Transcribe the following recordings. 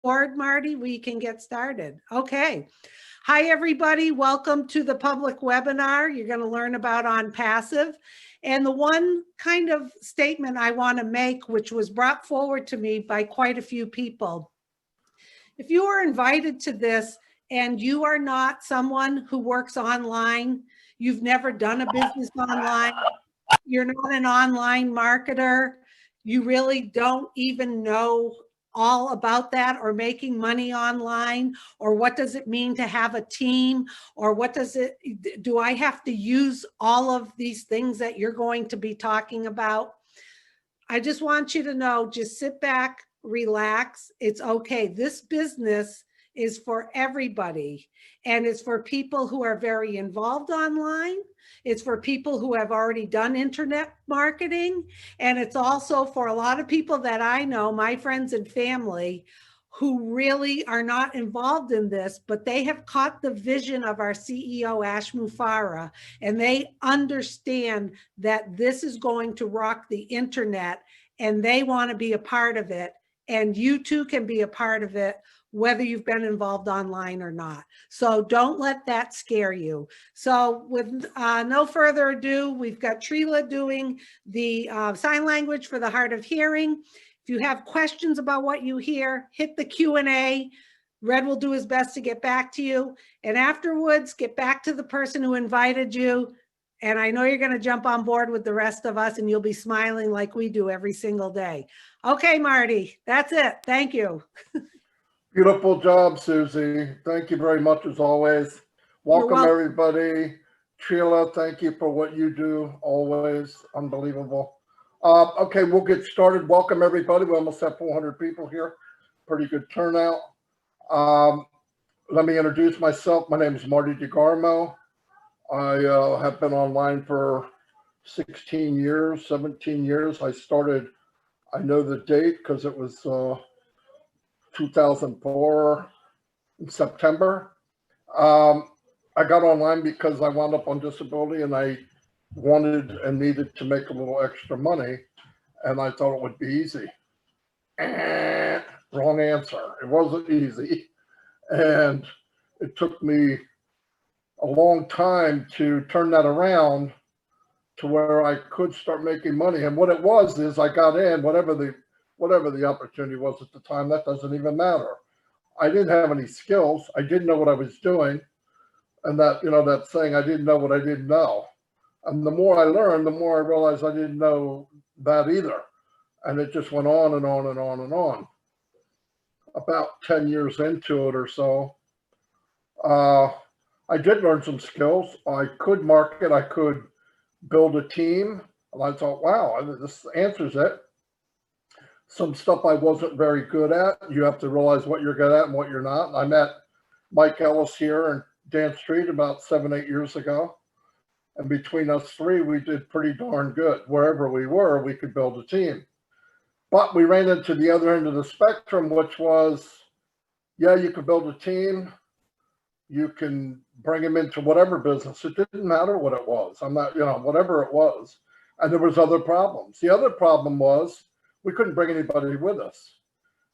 Board, Marty, we can get started. Okay. Hi, everybody. Welcome to the public webinar. You're going to learn about Onpassive. And the one kind of statement I want to make, which was brought forward to me by quite a few people. If you are invited to this and you are not someone who works online, you've never done a business online, you're not an online marketer, you really don't even know all about that or making money online, or what does it mean to have a team, or do I have to use all of these things that you're going to be talking about? I just want you to know, just sit back, relax. It's okay. This business is for everybody. And it's for people who are very involved online. It's for people who have already done internet marketing. And it's also for a lot of people that I know, my friends and family, who really are not involved in this, but they have caught the vision of our CEO, Ash Mufareh, and they understand that this is going to rock the internet and they want to be a part of it. And you too can be a part of it, whether you've been involved online or not. So don't let that scare you. So with no further ado, we've got Trila doing the sign language for the hard of hearing. If you have questions about what you hear, hit the Q&A. Red will do his best to get back to you. And afterwards, get back to the person who invited you. And I know you're going to jump on board with the rest of us and you'll be smiling like we do every single day. Okay, Marty, that's it. Thank you. Beautiful job, Susie. Thank you very much as always. Welcome, everybody. Sheila, thank you for what you do. Always unbelievable. Okay, we'll get started. Welcome, everybody. We almost have 400 people here. Pretty good turnout. Let me introduce myself. My name is Marty DeGarmo. I have been online for 16 years, 17 years. I started, I know the date because it was 2004 in September. I got online because I wound up on disability and I wanted and needed to make a little extra money, and I thought it would be easy. Wrong answer. It wasn't easy. And it took me a long time to turn that around to where I could start making money. And what it was is I got in, whatever the opportunity was at the time, that doesn't even matter. I didn't have any skills. I didn't know what I was doing. And that, that saying, I didn't know what I didn't know. And the more I learned, the more I realized I didn't know that either. And it just went on and on and on and on. About 10 years into it or so, I did learn some skills. I could market, I could build a team. And I thought, wow, this answers it. Some stuff I wasn't very good at. You have to realize what you're good at and what you're not. I met Mike Ellis here and Dan Street about 7-8 years ago. And between us three, we did pretty darn good. Wherever we were, we could build a team. But we ran into the other end of the spectrum, which was, yeah, you could build a team. You can bring them into whatever business. It didn't matter what it was. I'm not, whatever it was. And there was other problems. The other problem was we couldn't bring anybody with us.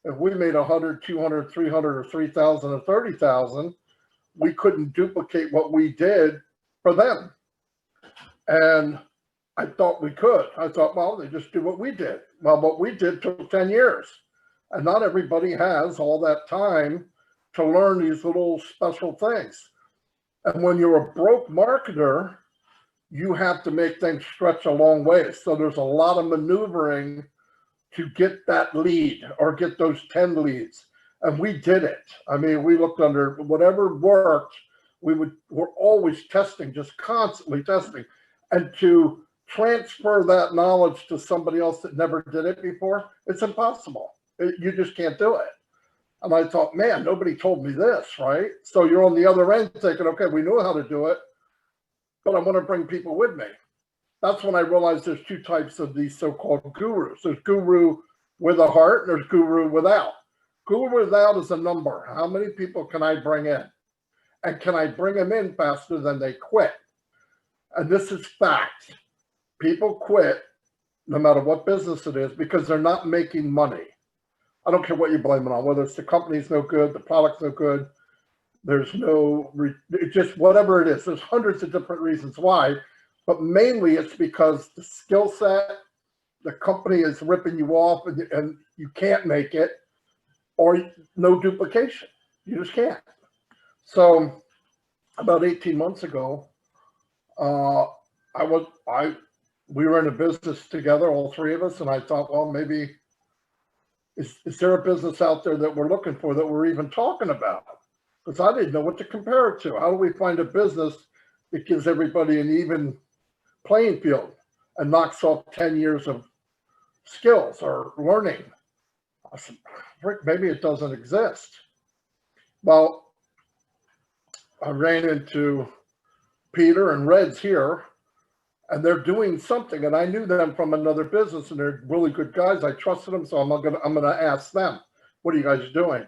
If we made 100, 200, 300, or 3,000 or 30,000, we couldn't duplicate what we did for them. And I thought we could. I thought, well, they just do what we did. Well, what we did took 10 years. And not everybody has all that time to learn these little special things. And when you're a broke marketer, you have to make things stretch a long way. So there's a lot of maneuvering to get that lead or get those 10 leads. And we did it. I mean, we looked under whatever worked. We're always testing, just constantly testing. And to transfer that knowledge to somebody else that never did it before, it's impossible. You just can't do it. And I thought, man, nobody told me this, right? So you're on the other end thinking, okay, we know how to do it, but I want to bring people with me. That's when I realized there's two types of these so-called gurus. There's guru with a heart and there's guru without. Guru without is a number. How many people can I bring in? And can I bring them in faster than they quit? And this is fact. People quit, no matter what business it is, because they're not making money. I don't care what you blame it on, whether it's the company's no good, the product's no good, there's no, it's just whatever it is. There's hundreds of different reasons why, but mainly it's because the skill set, the company is ripping you off and you can't make it, or no duplication. You just can't. So about 18 months ago, we were in a business together, all three of us, and I thought, well, maybe is there a business out there that we're looking for that we're even talking about? Because I didn't know what to compare it to. How do we find a business that gives everybody an even playing field and knocks off 10 years of skills or learning? I said, Rick, maybe it doesn't exist. Well, I ran into Peter and Red's here, and they're doing something, and I knew them from another business, and they're really good guys. I trusted them, so I'm gonna ask them, what are you guys doing?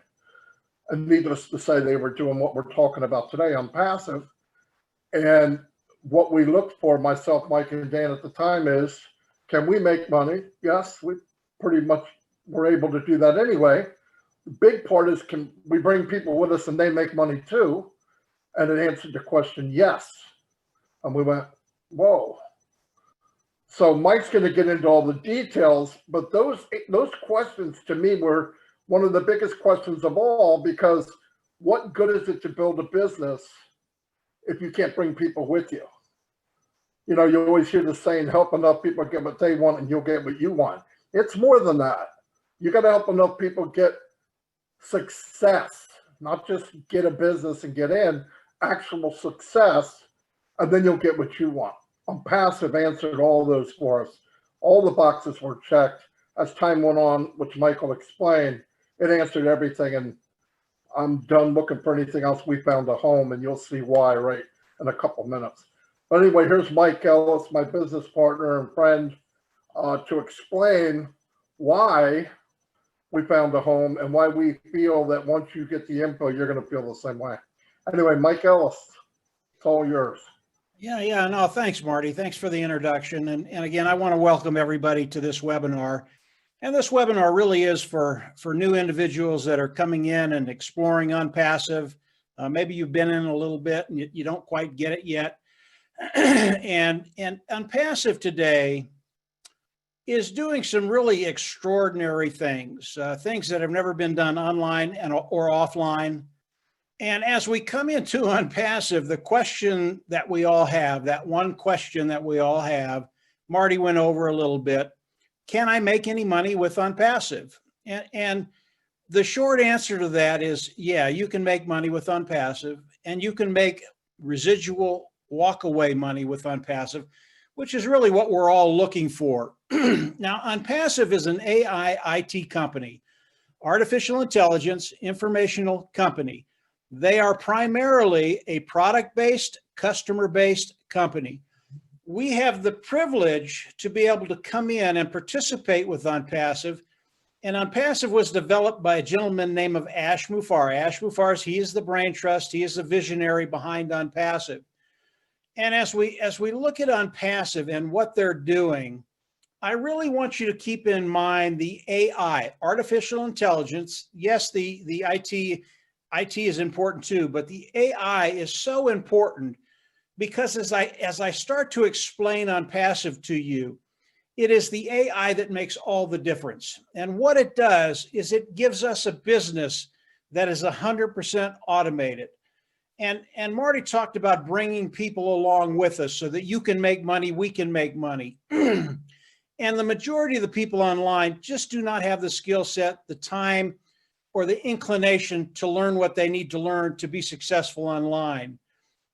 And needless to say, they were doing what we're talking about today on Passive. And what we looked for, myself, Mike, and Dan at the time, is, can we make money? Yes, we pretty much were able to do that anyway. The big part is, can we bring people with us and they make money too? And it answered the question, yes. And we went, whoa. So Mike's going to get into all the details, but those questions to me were one of the biggest questions of all, because what good is it to build a business if you can't bring people with you? You know, you always hear the saying, help enough people get what they want and you'll get what you want. It's more than that. You got to help enough people get success, not just get a business and get in, actual success, and then you'll get what you want. Onpassive answered all those for us. All the boxes were checked. As time went on, which Michael explained, it answered everything, and I'm done looking for anything else. We found a home, and you'll see why right in a couple minutes. But anyway, here's Mike Ellis, my business partner and friend, to explain why we found a home and why we feel that once you get the info, you're going to feel the same way. Anyway, Mike Ellis, it's all yours. Yeah, no, thanks, Marty. Thanks for the introduction. And again, I want to welcome everybody to this webinar. And this webinar really is for new individuals that are coming in and exploring Onpassive. Maybe you've been in a little bit and you don't quite get it yet. and Onpassive today is doing some really extraordinary things, things that have never been done online or offline. And as we come into Onpassive, the question that we all have, that one question that we all have, Marty went over a little bit, can I make any money with Onpassive? And the short answer to that is, yeah, you can make money with Onpassive, and you can make residual walk-away money with Onpassive, which is really what we're all looking for. Now, Onpassive is an AI IT company, artificial intelligence informational company. They are primarily a product-based, customer-based company. We have the privilege to be able to come in and participate with Onpassive. And Onpassive was developed by a gentleman named Ash Mufareh. Ash Mufareh, he is the brain trust. He is the visionary behind Onpassive. And as we look at Onpassive and what they're doing, I really want you to keep in mind the AI, artificial intelligence. Yes, the IT is important too, but the AI is so important because as I start to explain Onpassive to you, it is the AI that makes all the difference. And what it does is it gives us a business that is 100% automated. And Marty talked about bringing people along with us so that you can make money, we can make money. And the majority of the people online just do not have the skill set, the time, or the inclination to learn what they need to learn to be successful online.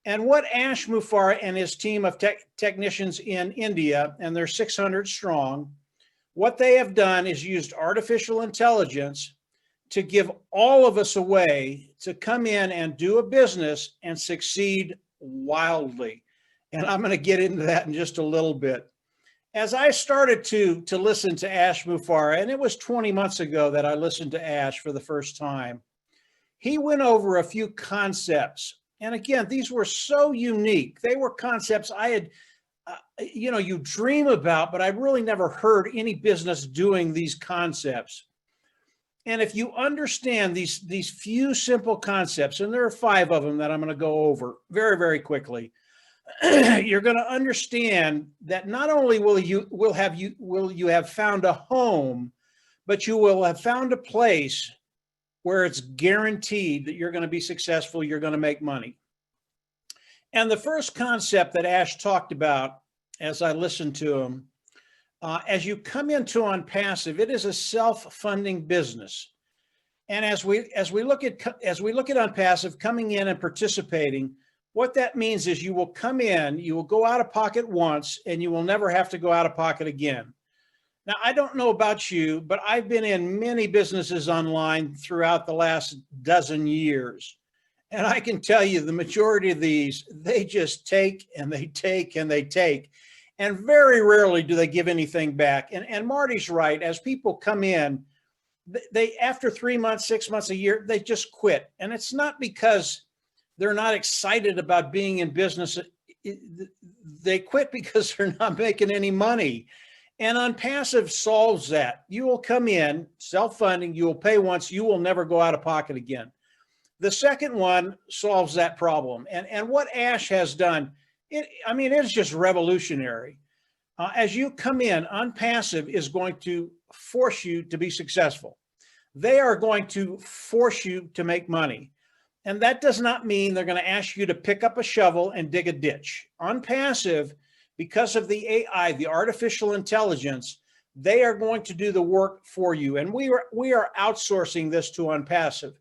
And what Ash Mufareh and his team of technicians in India, and they're 600 strong, what they have done is used artificial intelligence to give all of us a way to come in and do a business and succeed wildly. And I'm going to get into that in just a little bit. As I started to listen to Ash Mufareh, and it was 20 months ago that I listened to Ash for the first time, he went over a few concepts. And again, these were so unique. They were concepts I had, you dream about, but I really never heard any business doing these concepts. And if you understand these few simple concepts, and there are 5 of them that I'm going to go over very, very quickly, you're going to understand that not only will you have found a home, but you will have found a place where it's guaranteed that you're going to be successful, you're going to make money. And the first concept that Ash talked about as I listened to him, as you come into Onpassive, it is a self-funding business. And as we look at Onpassive, coming in and participating, what that means is you will come in, you will go out of pocket once, and you will never have to go out of pocket again. Now, I don't know about you, but I've been in many businesses online throughout the last dozen years. And I can tell you the majority of these, they just take and they take and they take. And very rarely do they give anything back. And Marty's right. As people come in, they after 3 months, 6 months, a year, they just quit. And it's not because they're not excited about being in business. They quit because they're not making any money. And Onpassive solves that. You will come in, self-funding, you will pay once, you will never go out of pocket again. The second one solves that problem. And what Ash has done, it's just revolutionary. As you come in, Onpassive is going to force you to be successful. They are going to force you to make money. And that does not mean they're going to ask you to pick up a shovel and dig a ditch. Onpassive, because of the AI, the artificial intelligence, they are going to do the work for you. And we are outsourcing this to Onpassive.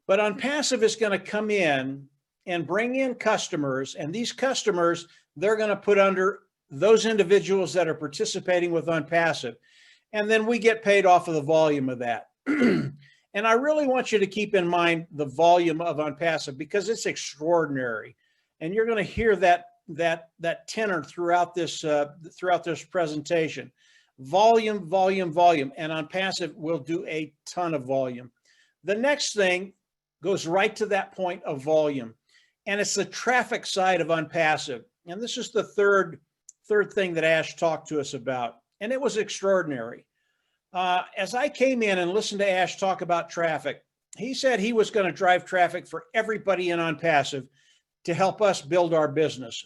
But Onpassive is going to come in and bring in customers, and these customers, they're going to put under those individuals that are participating with Onpassive. And then we get paid off of the volume of that. And I really want you to keep in mind the volume of Onpassive because it's extraordinary. And you're going to hear that tenor throughout this presentation. Volume, volume, volume. And Onpassive will do a ton of volume. The next thing goes right to that point of volume. And it's the traffic side of Onpassive. And this is the third thing that Ash talked to us about. And it was extraordinary. As I came in and listened to Ash talk about traffic, he said he was going to drive traffic for everybody in Onpassive to help us build our business.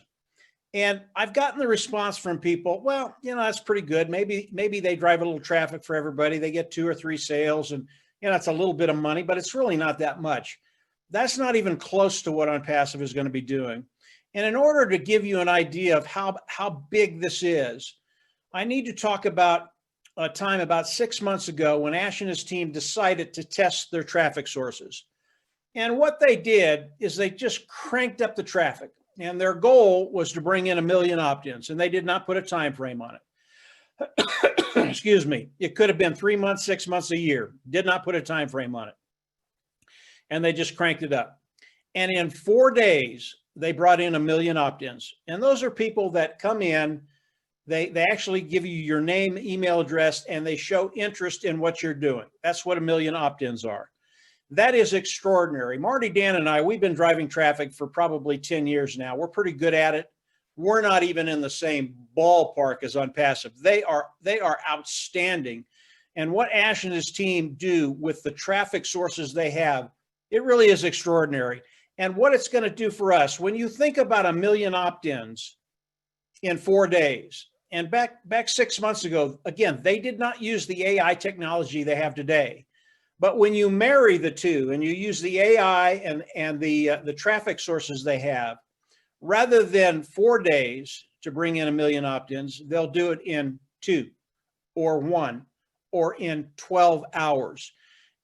And I've gotten the response from people, well, that's pretty good. Maybe they drive a little traffic for everybody. They get 2 or 3 sales and, it's a little bit of money, but it's really not that much. That's not even close to what Onpassive is going to be doing. And in order to give you an idea of how big this is, I need to talk about a time about 6 months ago when Ash and his team decided to test their traffic sources. And what they did is they just cranked up the traffic. And their goal was to bring in 1 million opt-ins, and they did not put a time frame on it. Excuse me. It could have been 3 months, 6 months, a year. Did not put a time frame on it. And they just cranked it up. And in 4 days, they brought in 1 million opt-ins. And those are people that come in, they actually give you your name, email address, and they show interest in what you're doing. That's what 1 million opt-ins are. That is extraordinary. Marty, Dan, and I, we've been driving traffic for probably 10 years now. We're pretty good at it. We're not even in the same ballpark as Onpassive. They are outstanding. And what Ash and his team do with the traffic sources they have, it really is extraordinary. And what it's going to do for us, when you think about 1 million opt-ins in 4 days, and back 6 months ago, again, they did not use the AI technology they have today. But when you marry the two and you use the AI and the traffic sources they have, rather than 4 days to bring in 1 million opt-ins, they'll do it in 2 or 1 or in 12 hours.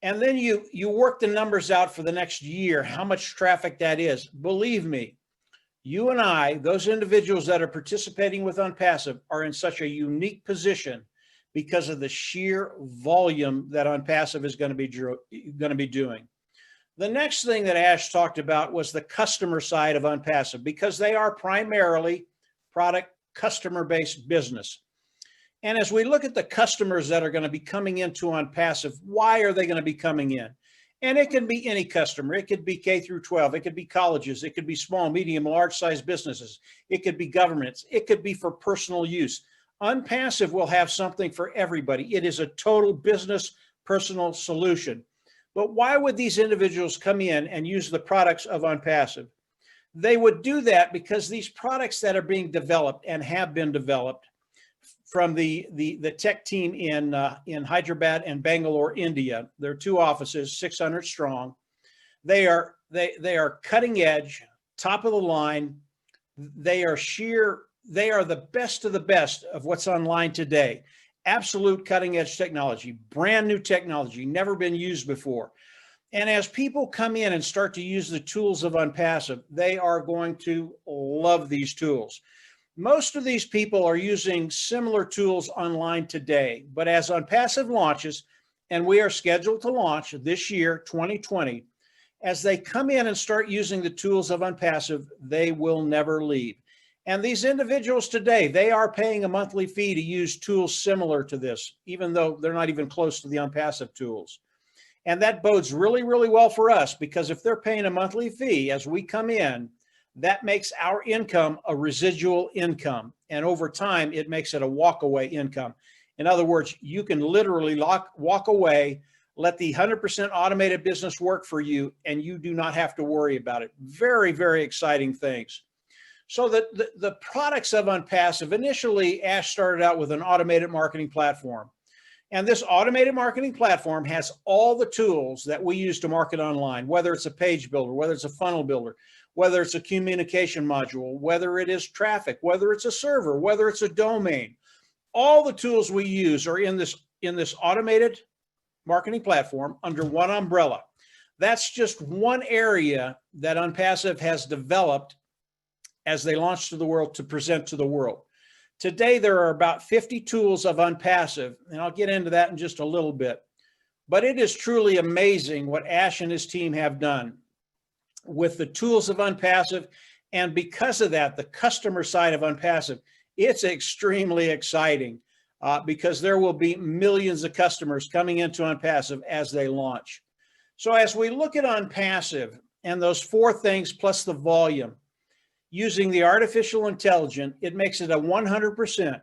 And then you work the numbers out for the next year, how much traffic that is. Believe me, you and I, those individuals that are participating with Onpassive, are in such a unique position because of the sheer volume that Onpassive is going to be doing. The next thing that Ash talked about was the customer side of Onpassive, because they are primarily product customer-based business. And as we look at the customers that are going to be coming into Onpassive, why are they going to be coming in? And it can be any customer. It could be K through 12. It could be colleges. It could be small, medium, large-sized businesses. It could be governments. It could be for personal use. Onpassive will have something for everybody. It is a total business personal solution. But why would these individuals come in and use the products of Onpassive? They would do that because these products that are being developed and have been developed from the tech team in Hyderabad and Bangalore, India. There are 2 offices, 600 strong. They are cutting edge, top of the line. They are the best of the best of what's online today. Absolute cutting edge technology, brand new technology, never been used before. And as people come in and start to use the tools of Onpassive, they are going to love these tools. Most of these people are using similar tools online today, but as Onpassive launches, and we are scheduled to launch this year, 2020, as they come in and start using the tools of Onpassive, they will never leave. And these individuals today, they are paying a monthly fee to use tools similar to this, even though they're not even close to the Onpassive tools. And that bodes really, really well for us, because if they're paying a monthly fee as we come in, that makes our income a residual income. And over time, it makes it a walk-away income. In other words, you can literally walk away, let the 100% automated business work for you, and you do not have to worry about it. Very, very exciting things. So the products of Onpassive, initially, Ash started out with an automated marketing platform. And this automated marketing platform has all the tools that we use to market online, whether it's a page builder, whether it's a funnel builder, whether it's a communication module, whether it is traffic, whether it's a server, whether it's a domain. All the tools we use are in this automated marketing platform under one umbrella. That's just one area that Onpassive has developed as they launch to the world to present to the world. Today, there are about 50 tools of Onpassive, and I'll get into that in just a little bit. But it is truly amazing what Ash and his team have done with the tools of Onpassive. And because of that, the customer side of Onpassive, it's extremely exciting because there will be millions of customers coming into Onpassive as they launch. So as we look at Onpassive and those 4 things plus the volume, using the artificial intelligence, it makes it a 100%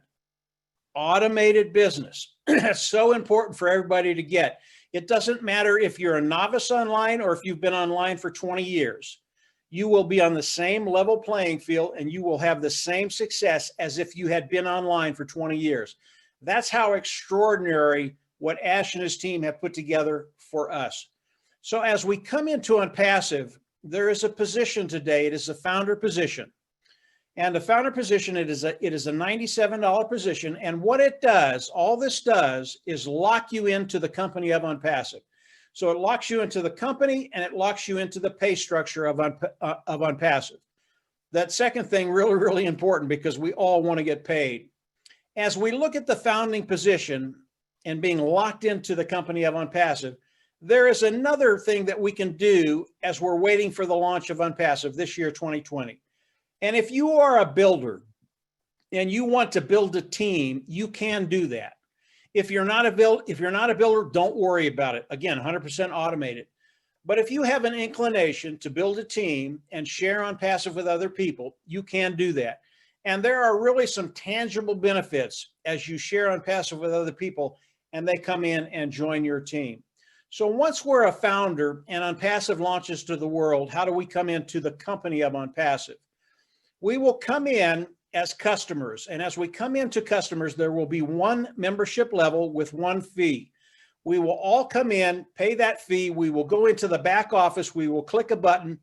automated business. That's so important for everybody to get. It doesn't matter if you're a novice online or if you've been online for 20 years. You will be on the same level playing field and you will have the same success as if you had been online for 20 years. That's how extraordinary what Ash and his team have put together for us. So as we come into Onpassive, there is a position today. It is a founder position. And the founder position, it is a $97 position. And what it does, all this does, is lock you into the company of Onpassive. So it locks you into the company and it locks you into the pay structure of Onpassive. That second thing, really, really important because we all want to get paid. As we look at the founding position and being locked into the company of Onpassive, there is another thing that we can do as we're waiting for the launch of Onpassive this year, 2020. And if you are a builder and you want to build a team, you can do that. If you're not a builder, don't worry about it. Again, 100% automated. But if you have an inclination to build a team and share Onpassive with other people, you can do that. And there are really some tangible benefits as you share Onpassive with other people and they come in and join your team. So once we're a founder and Onpassive launches to the world, how do we come into the company of Onpassive? We will come in as customers. And as we come into customers, there will be one membership level with one fee. We will all come in, pay that fee. We will go into the back office. We will click a button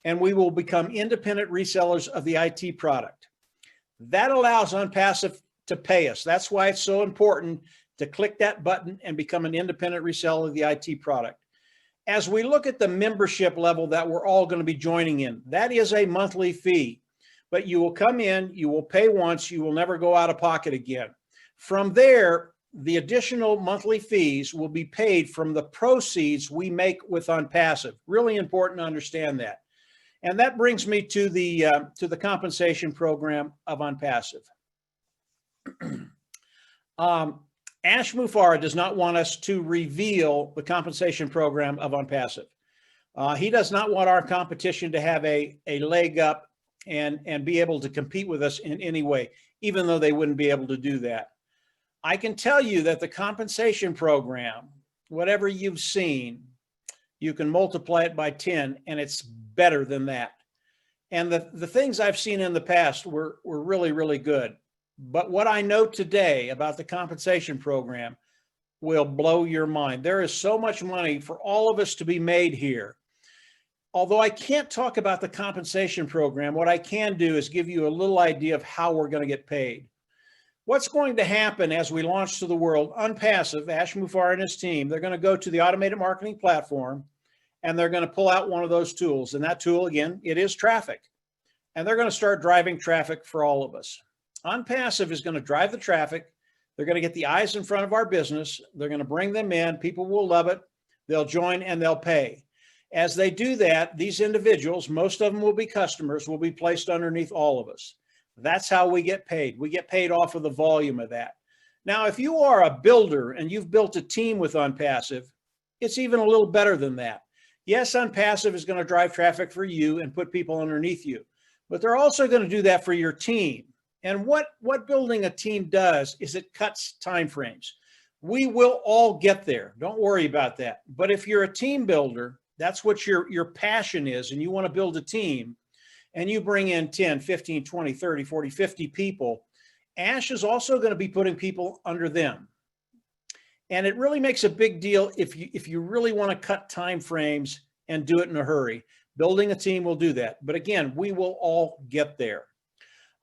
and we will become independent resellers of the IT product. That allows Onpassive to pay us. That's why it's so important to click that button and become an independent reseller of the IT product. As we look at the membership level that we're all going to be joining in, that is a monthly fee, but you will come in, you will pay once, you will never go out of pocket again. From there, the additional monthly fees will be paid from the proceeds we make with Onpassive. Really important to understand that. And that brings me to the compensation program of Onpassive. Ash Mufareh does not want us to reveal the compensation program of Onpassive. He does not want our competition to have a leg up and be able to compete with us in any way, even though they wouldn't be able to do that. I can tell you that the compensation program whatever you've seen, you can multiply it by 10, and it's better than that. And the things I've seen in the past were really, really good. But what I know today about the compensation program will blow your mind. There is so much money for all of us to be made here. Although I can't talk about the compensation program, what I can do is give you a little idea of how we're going to get paid. What's going to happen as we launch to the world, Onpassive, Ash Mufareh and his team, they're going to go to the automated marketing platform, and they're going to pull out one of those tools. And that tool, again, it is traffic. And they're going to start driving traffic for all of us. Onpassive is going to drive the traffic. They're going to get the eyes in front of our business. They're going to bring them in. People will love it. They'll join and they'll pay. As they do that, these individuals, most of them will be customers, will be placed underneath all of us. That's how we get paid. We get paid off of the volume of that. Now, if you are a builder and you've built a team with Onpassive, it's even a little better than that. Yes, Onpassive is going to drive traffic for you and put people underneath you, but they're also going to do that for your team. And what building a team does is it cuts time frames. We will all get there. Don't worry about that. But if you're a team builder, that's what your passion is, and you want to build a team, and you bring in 10, 15, 20, 30, 40, 50 people, Ash is also going to be putting people under them. And it really makes a big deal if you really want to cut time frames and do it in a hurry. Building a team will do that. But again, we will all get there.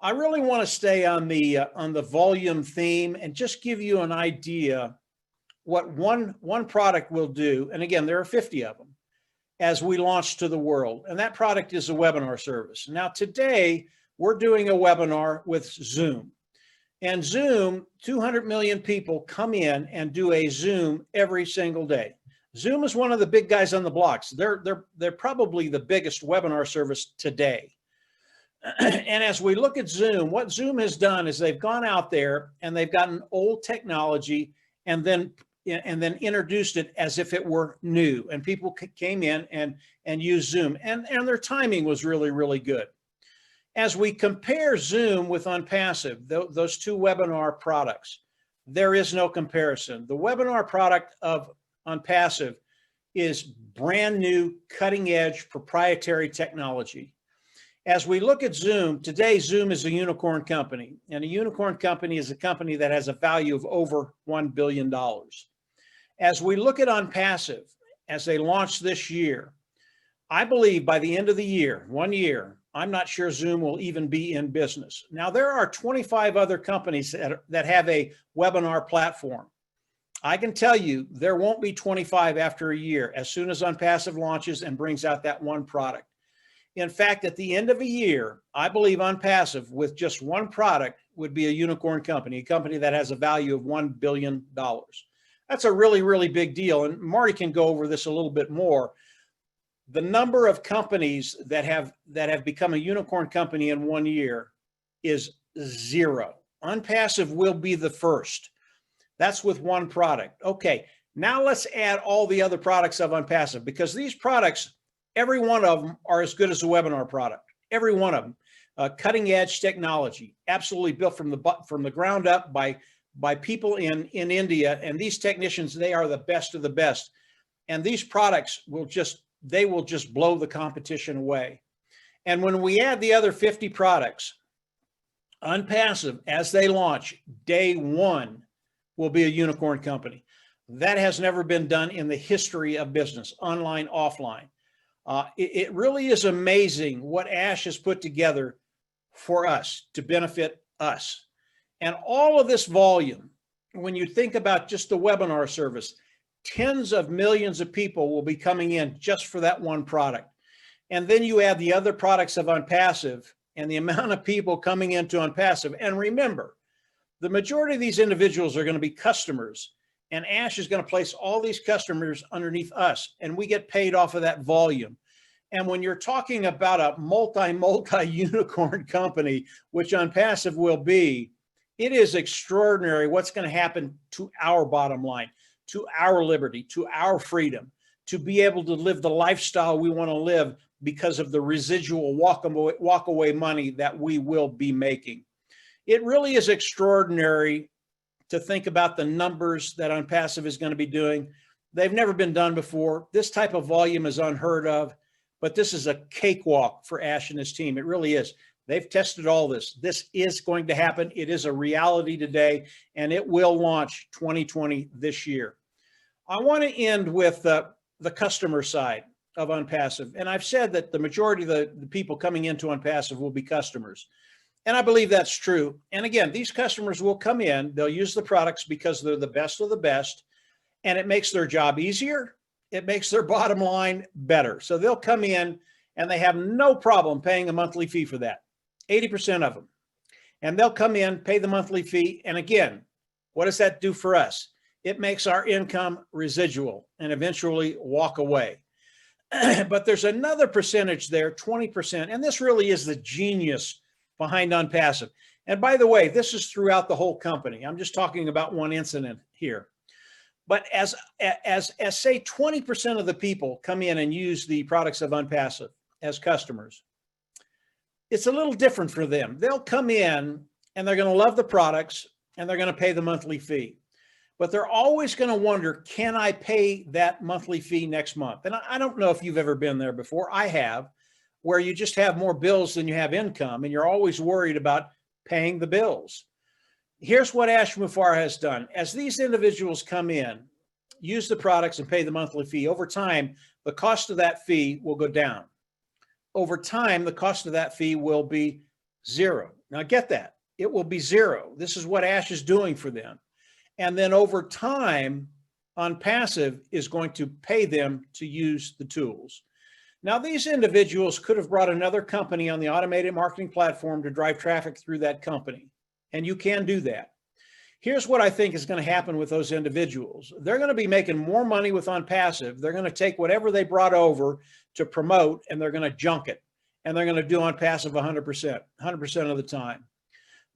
I really want to stay on the volume theme and just give you an idea what one product will do. And again, there are 50 of them as we launch to the world. And that product is a webinar service. Now, today, we're doing a webinar with Zoom. And Zoom, 200 million people come in and do a Zoom every single day. Zoom is one of the big guys on the blocks. They're probably the biggest webinar service today. And as we look at Zoom, what Zoom has done is they've gone out there and they've gotten old technology and then introduced it as if it were new. And people came in and used Zoom. And their timing was really, really good. As we compare Zoom with Onpassive, those two webinar products, there is no comparison. The webinar product of Onpassive is brand new, cutting edge, proprietary technology. As we look at Zoom, today Zoom is a unicorn company, and a unicorn company is a company that has a value of over $1 billion. As we look at Onpassive, as they launch this year, I believe by the end of the year, 1 year, I'm not sure Zoom will even be in business. Now, there are 25 other companies that have a webinar platform. I can tell you there won't be 25 after a year as soon as Onpassive launches and brings out that one product. In fact, at the end of a year, I believe Onpassive with just one product would be a unicorn company, a company that has a value of $1 billion. That's a really, really big deal. And Marty can go over this a little bit more. The number of companies that have become a unicorn company in 1 year is 0. Onpassive will be the first. That's with one product. Okay, now let's add all the other products of Onpassive, because these products, every one of them are as good as a webinar product. Every one of them, cutting edge technology, absolutely built from the ground up by people in India. And these technicians, they are the best of the best. And these products will just blow the competition away. And when we add the other 50 products, Onpassive, as they launch, day one will be a unicorn company. That has never been done in the history of business, online, offline. It really is amazing what Ash has put together for us to benefit us. And all of this volume, when you think about just the webinar service, tens of millions of people will be coming in just for that one product. And then you add the other products of Onpassive and the amount of people coming into Onpassive. And remember, the majority of these individuals are going to be customers, and Ash is going to place all these customers underneath us, and we get paid off of that volume. And when you're talking about a multi-unicorn company, which Onpassive will be, it is extraordinary what's going to happen to our bottom line, to our liberty, to our freedom, to be able to live the lifestyle we want to live because of the residual walk away money that we will be making. It really is extraordinary to think about the numbers that Onpassive is going to be doing. They've never been done before. This type of volume is unheard of, but this is a cakewalk for Ash and his team. It really is. They've tested all this. This is going to happen. It is a reality today, and it will launch 2020 this year. I want to end with the customer side of Onpassive. And I've said that the majority of the people coming into Onpassive will be customers. And I believe that's true. And again, these customers will come in, they'll use the products because they're the best of the best, and it makes their job easier. It makes their bottom line better. So they'll come in and they have no problem paying a monthly fee for that, 80% of them. And they'll come in, pay the monthly fee. And again, what does that do for us? It makes our income residual and eventually walk away. But there's another percentage there, 20%. And this really is the genius behind Onpassive. And by the way, this is throughout the whole company. I'm just talking about one incident here. But as say 20% of the people come in and use the products of Onpassive as customers, it's a little different for them. They'll come in and they're going to love the products and they're going to pay the monthly fee. But they're always going to wonder, can I pay that monthly fee next month? And I don't know if you've ever been there before. I have, where you just have more bills than you have income, and you're always worried about paying the bills. Here's what Ash Mufareh has done. As these individuals come in, use the products and pay the monthly fee, over time, the cost of that fee will go down. Over time, the cost of that fee will be zero. Now get that, it will be zero. This is what Ash is doing for them. And then over time, Onpassive is going to pay them to use the tools. Now, these individuals could have brought another company on the automated marketing platform to drive traffic through that company, and you can do that. Here's what I think is going to happen with those individuals. They're going to be making more money with Onpassive. They're going to take whatever they brought over to promote, and they're going to junk it, and they're going to do Onpassive 100% of the time.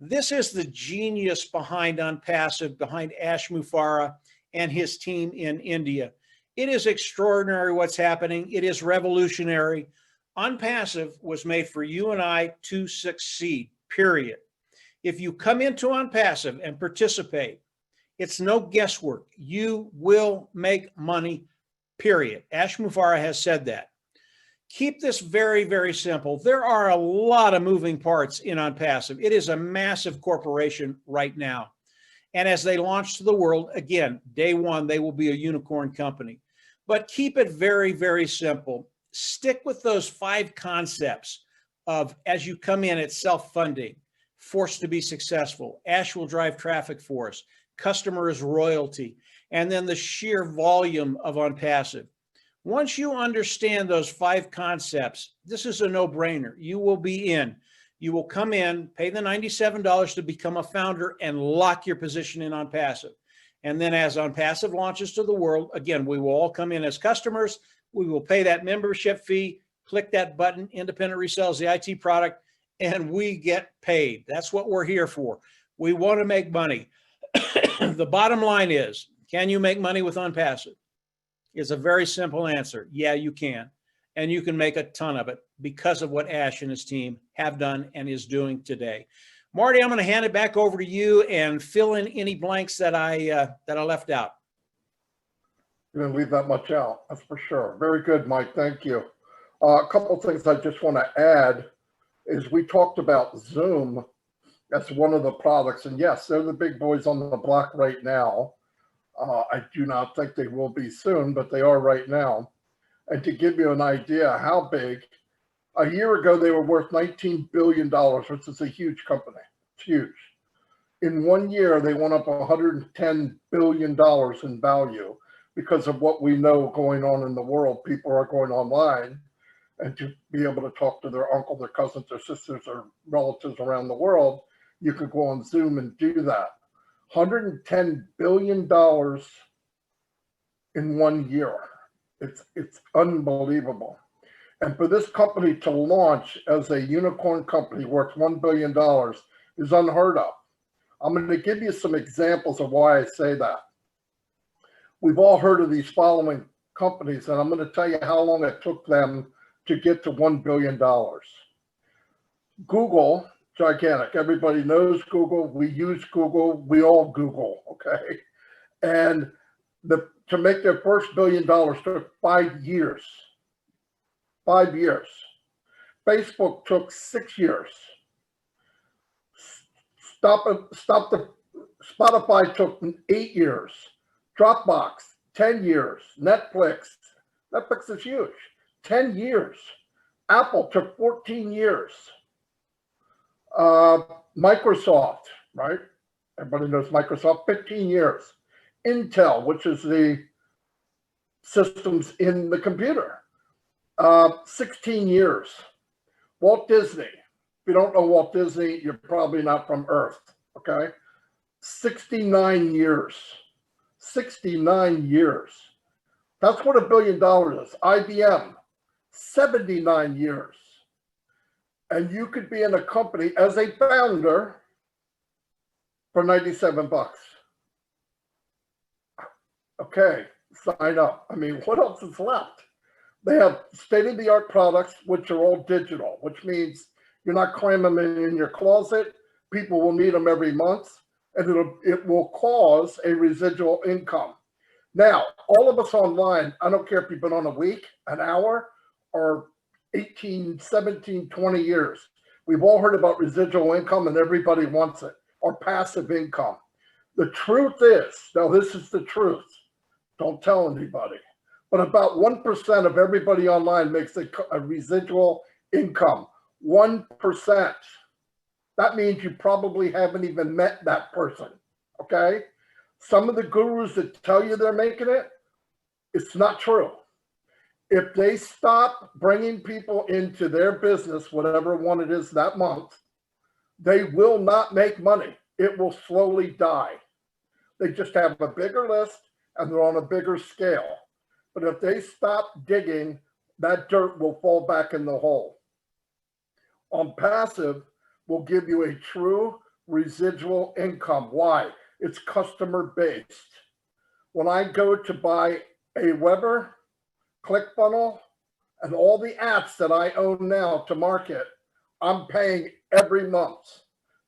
This is the genius behind Onpassive, behind Ash Mufareh and his team in India. It is extraordinary what's happening. It is revolutionary. Onpassive was made for you and I to succeed, period. If you come into Onpassive and participate, it's no guesswork. You will make money, period. Ash Mufareh has said that. Keep this very, very simple. There are a lot of moving parts in Onpassive. It is a massive corporation right now. And as they launch to the world, again, day one, they will be a unicorn company. But keep it very, very simple. Stick with those 5 concepts of, as you come in, it's self-funding, forced to be successful. Ash will drive traffic for us. Customer is royalty. And then the sheer volume of Onpassive. Once you understand those 5 concepts, this is a no-brainer. You will be in. You will come in, pay the $97 to become a founder, and lock your position in Onpassive. And then as Onpassive launches to the world, again, we will all come in as customers. We will pay that membership fee, click that button, independent resells the IT product, and we get paid. That's what we're here for. We want to make money. The bottom line is, can you make money with Onpassive? It's a very simple answer. Yeah, you can. And you can make a ton of it because of what Ash and his team have done and is doing today. Marty, I'm going to hand it back over to you and fill in any blanks that I left out. You didn't leave that much out, that's for sure. Very good, Mike. Thank you. A couple of things I just want to add is we talked about Zoom as one of the products, and yes, they're the big boys on the block right now. I do not think they will be soon, but they are right now. And to give you an idea how big, a year ago they were worth $19 billion, which is a huge company. It's huge. In 1 year, they went up $110 billion in value because of what we know going on in the world. People are going online, and to be able to talk to their uncle, their cousins, their sisters, or relatives around the world, you could go on Zoom and do that. $110 billion in 1 year. It's unbelievable. And for this company to launch as a unicorn company worth $1 billion is unheard of. I'm going to give you some examples of why I say that. We've all heard of these following companies, and I'm going to tell you how long it took them to get to $1 billion. Google, gigantic. Everybody knows Google. We use Google. We all Google, okay? And to make their first $1 billion took 5 years. 5 years. Facebook took 6 years. Spotify took 8 years. Dropbox, 10 years. Netflix is huge. 10 years. Apple took 14 years. Microsoft, right? Everybody knows Microsoft, 15 years. Intel, which is the systems in the computer, 16 years. Walt Disney. If you don't know Walt Disney, you're probably not from Earth, okay? 69 years. 69 years. That's what $1 billion is. IBM, 79 years. And you could be in a company as a founder for 97 bucks. Okay, sign up. I mean, what else is left? They have state-of-the-art products, which are all digital, which means you're not cramming them in your closet. People will need them every month, and it will cause a residual income. Now, all of us online, I don't care if you've been on a week, an hour, or 18, 17, 20 years. We've all heard about residual income, and everybody wants it, or passive income. The truth is, now this is the truth, don't tell anybody, but about 1% of everybody online makes a residual income. 1%. That means you probably haven't even met that person, okay? Some of the gurus that tell you they're making it, it's not true. If they stop bringing people into their business, whatever one it is that month, they will not make money. It will slowly die. They just have a bigger list and they're on a bigger scale. But if they stop digging, that dirt will fall back in the hole. Onpassive will give you a true residual income. Why? It's customer based. When I go to buy a Weber, ClickFunnels, and all the apps that I own now to market, I'm paying every month.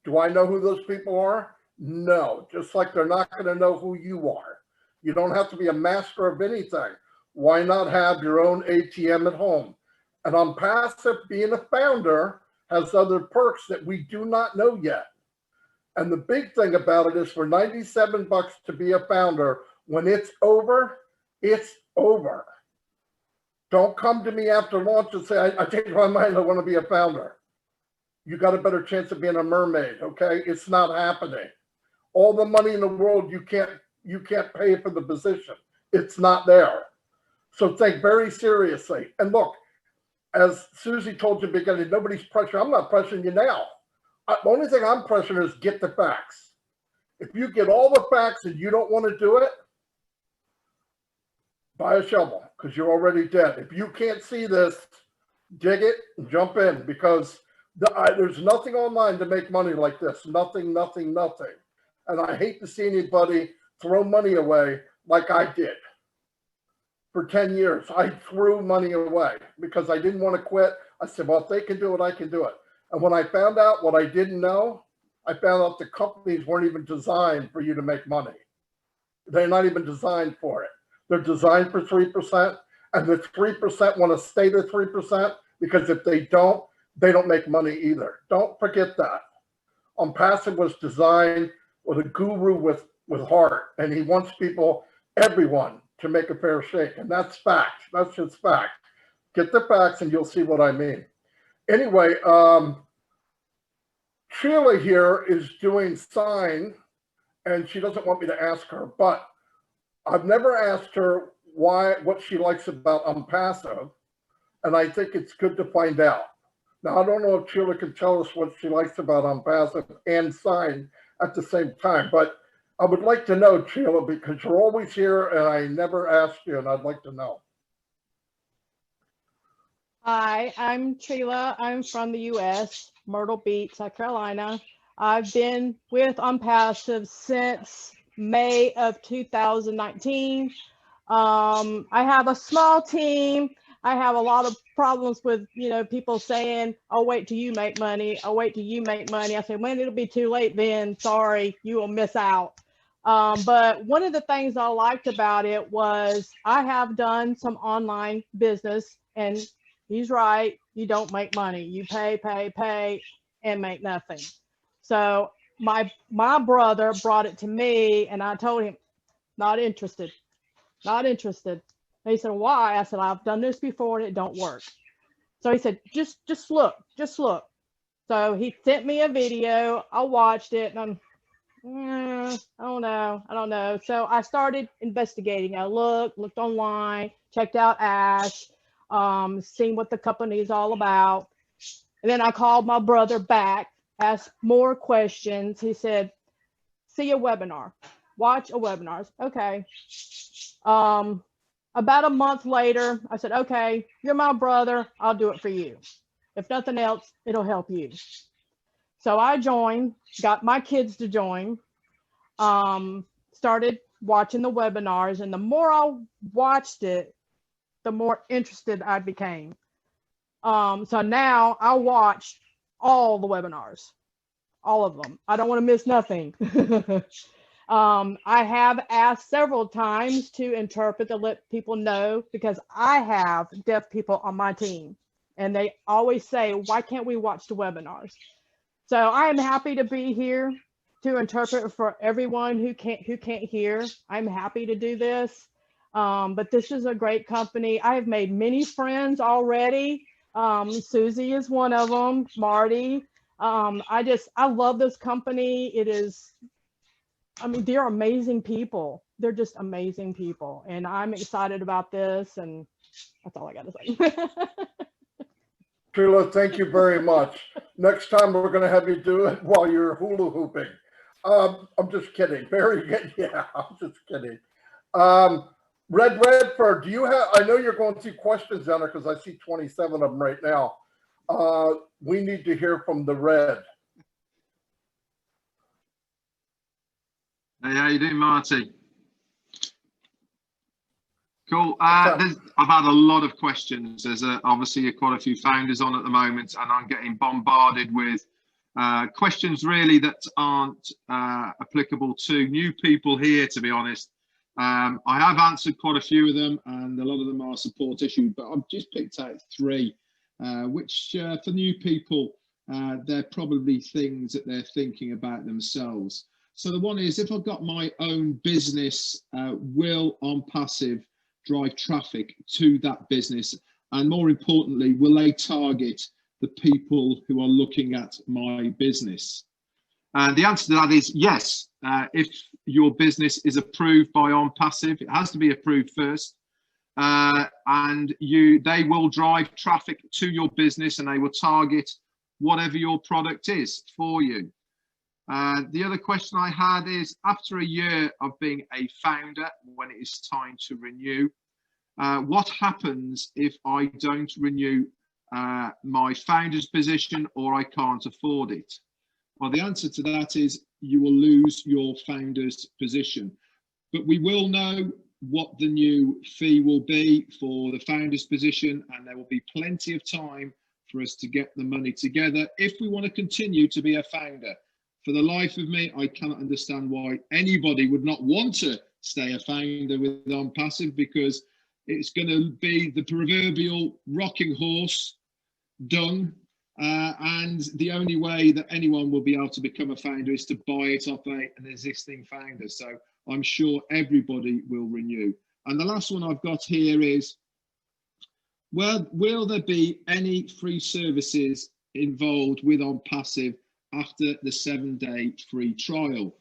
Do I know who those people are? No, just like they're not going to know who you are. You don't have to be a master of anything. Why not have your own ATM at home? And Onpassive, being a founder, has other perks that we do not know yet. And the big thing about it is for 97 bucks to be a founder, when it's over, it's over. Don't come to me after launch and say, I changed my mind, I want to be a founder. You got a better chance of being a mermaid, okay? It's not happening. All the money in the world, you can't pay for the position. It's not there. So think very seriously. And look, as Susie told you at the beginning, nobody's pressuring. I'm not pressuring you now. The only thing I'm pressuring is get the facts. If you get all the facts and you don't want to do it, buy a shovel because you're already dead. If you can't see this, dig it and jump in, because there's nothing online to make money like this. Nothing, nothing, nothing. And I hate to see anybody throw money away like I did. For 10 years, I threw money away because I didn't want to quit. I said, well, if they can do it, I can do it. And when I found out what I didn't know, I found out the companies weren't even designed for you to make money. They're not even designed for it. They're designed for 3%, and the 3% want to stay to 3% because if they don't make money either. Don't forget that. Onpassive was designed with a guru with heart, and he wants people, everyone, to make a fair shake. And that's fact. That's just fact. Get the facts and you'll see what I mean. Anyway, Sheila here is doing sign, and she doesn't want me to ask her, but I've never asked her what she likes about Onpassive, and I think it's good to find out. Now, I don't know if Sheila can tell us what she likes about Onpassive and sign at the same time, but I would like to know, Sheila, because you're always here and I never asked you, and I'd like to know. Hi, I'm Sheila. I'm from the U.S., Myrtle Beach, South Carolina. I've been with Onpassive since May of 2019. I have a small team. I have a lot of problems with, people saying, oh, wait till you make money. Oh, wait till you make money. I said, when it'll be too late then, sorry, you will miss out. But one of the things I liked about it was I have done some online business, and he's right. You don't make money. You pay, and make nothing. So my brother brought it to me, and I told him, not interested, not interested. And he said, why? I said, I've done this before and it don't work. So he said, just look, just look. So he sent me a video. I watched it, and I don't know. So I started investigating. I looked online, checked out Ash, seen what the company is all about. And then I called my brother back, asked more questions. He said, see a webinar, watch a webinar. Okay. About a month later, I said, okay, you're my brother. I'll do it for you. If nothing else, it'll help you. So I joined, got my kids to join, started watching the webinars, and the more I watched it, the more interested I became. So now I watch all the webinars, all of them. I don't want to miss nothing. I have asked several times to interpret to let people know, because I have deaf people on my team, and they always say, why can't we watch the webinars? So I am happy to be here to interpret for everyone who can't hear. I'm happy to do this. But this is a great company. I have made many friends already. Susie is one of them, Marty. I love this company. They're amazing people. They're just amazing people. And I'm excited about this, and that's all I got to say. Sheila, thank you very much. Next time we're going to have you do it while you're hula hooping. I'm just kidding. Very good. Yeah, I'm just kidding. Redford, do you have, I know you're going through questions down there because I see 27 of them right now. We need to hear from the Red. Hey, how you doing, Marty? Cool. I've had a lot of questions. There's obviously quite a few founders on at the moment, and I'm getting bombarded with questions really that aren't applicable to new people here, to be honest. I have answered quite a few of them, and a lot of them are support issues, but I've just picked out 3, which for new people, they're probably things that they're thinking about themselves. So the one is, if I've got my own business, will Onpassive drive traffic to that business? And more importantly, will they target the people who are looking at my business? And the answer to that is yes. If your business is approved by Onpassive, it has to be approved first. And they will drive traffic to your business, and they will target whatever your product is for you. The other question I had is, after a year of being a founder, when it is time to renew, what happens if I don't renew my founder's position, or I can't afford it? Well, the answer to that is you will lose your founder's position, but we will know what the new fee will be for the founder's position, and there will be plenty of time for us to get the money together if we want to continue to be a founder. For the life of me, I cannot understand why anybody would not want to stay a founder with Onpassive, because it's going to be the proverbial rocking horse dung, and the only way that anyone will be able to become a founder is to buy it off an existing founder. So I'm sure everybody will renew. And the last one I've got here is, will there be any free services involved with Onpassive after the 7-day free trial?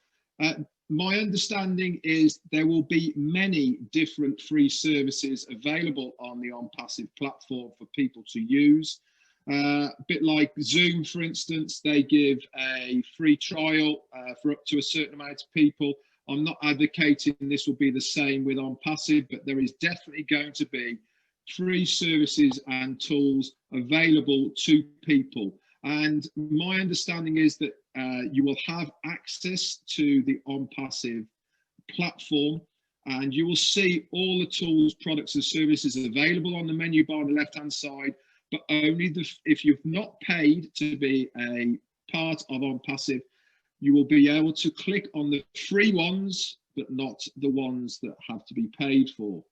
My understanding is there will be many different free services available on the Onpassive platform for people to use. A bit like Zoom, for instance, they give a free trial for up to a certain amount of people. I'm not advocating this will be the same with Onpassive, but there is definitely going to be free services and tools available to people. And my understanding is that you will have access to the Onpassive platform, and you will see all the tools, products and services available on the menu bar on the left-hand side, but only if you've not paid to be a part of Onpassive, you will be able to click on the free ones, but not the ones that have to be paid for.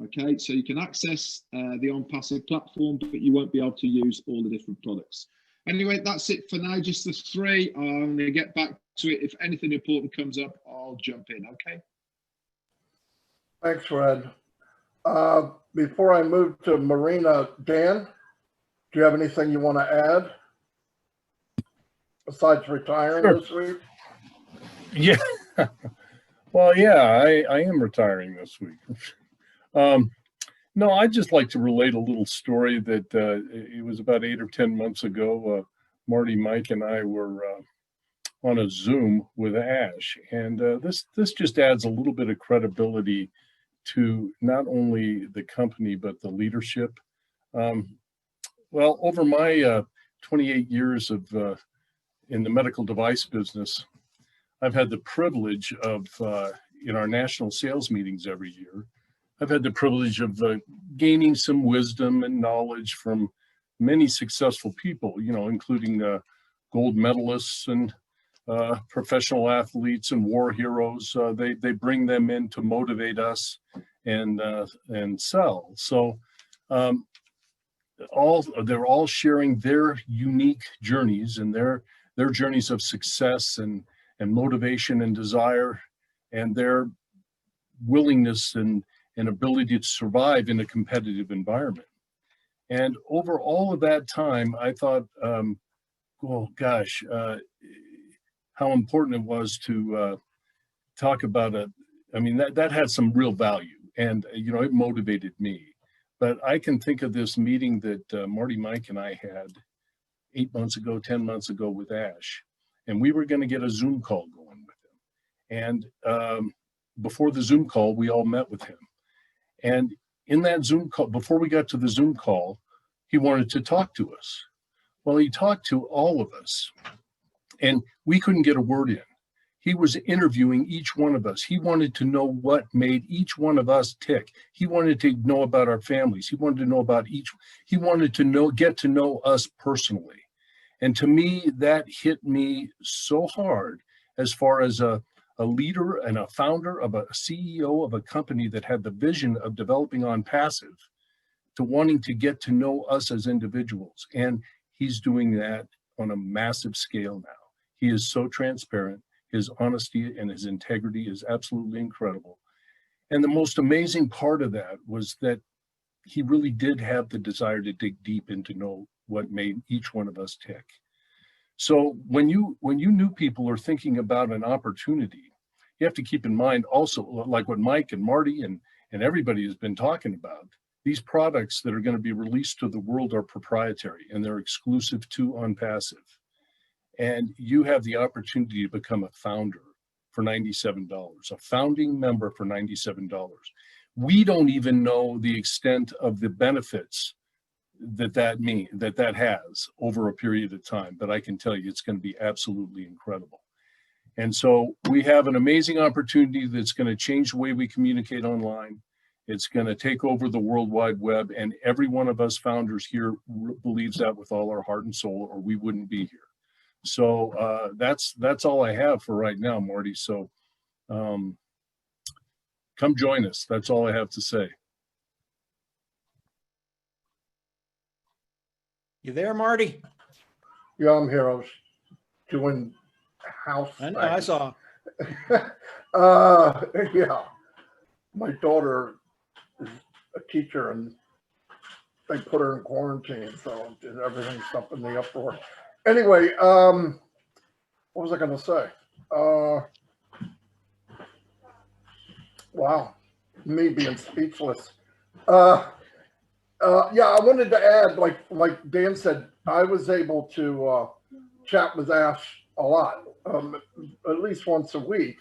Okay, so you can access the Onpassive platform, but you won't be able to use all the different products. Anyway, that's it for now, just the 3. I'm going to get back to it. If anything important comes up, I'll jump in, okay? Thanks, Fred. Before I move to Marina, Dan, do you have anything you want to add besides retiring Sure. this week? Yeah. Well, yeah, I am retiring this week. No, I'd just like to relate a little story that it was about 8 or 10 months ago. Marty, Mike, and I were on a Zoom with Ash, and this just adds a little bit of credibility to not only the company but the leadership. Well, over my 28 years of in the medical device business, I've had the privilege of in our national sales meetings every year, I've had the privilege of gaining some wisdom and knowledge from many successful people, you know, including gold medalists and professional athletes and war heroes. They bring them in to motivate us and sell. So they're all sharing their unique journeys and their journeys of success and motivation and desire and their willingness and ability to survive in a competitive environment. And over all of that time, I thought, oh gosh, how important it was to talk about it. I mean, that had some real value, and you know, it motivated me. But I can think of this meeting that Marty, Mike, and I had 8 months ago, 10 months ago with Ash, and we were going to get a Zoom call going with him. And before the Zoom call, we all met with him. And in that Zoom call, before we got to the Zoom call, he wanted to talk to us. Well, he talked to all of us, and we couldn't get a word in. He was interviewing each one of us. He wanted to know what made each one of us tick. He wanted to know about our families. He wanted to know about he wanted to get to know us personally. And to me, that hit me so hard as far as a leader and a founder of a CEO of a company that had the vision of developing Onpassive to wanting to get to know us as individuals. And he's doing that on a massive scale now. He is so transparent. His honesty and his integrity is absolutely incredible. And the most amazing part of that was that he really did have the desire to dig deep and to know what made each one of us tick. So when you new people are thinking about an opportunity, you have to keep in mind also, like what Mike and Marty and everybody has been talking about, these products that are going to be released to the world are proprietary and they're exclusive to Onpassive. And you have the opportunity to become a founder for $97, a founding member for $97. We don't even know the extent of the benefits that has over a period of time, but I can tell you it's going to be absolutely incredible. And so we have an amazing opportunity that's going to change the way we communicate online. It's going to take over the World Wide Web, and every one of us founders here believes that with all our heart and soul, or we wouldn't be here. So that's all I have for right now, Marty. So come join us. That's all I have to say. You there, Marty? Yeah, I'm here. I was doing house. I know, I saw. Yeah, my daughter is a teacher and they put her in quarantine, so everything's up in the uproar. Anyway, what was I going to say? Wow, me being speechless. Yeah, I wanted to add, like Dan said, I was able to chat with Ash a lot, at least once a week.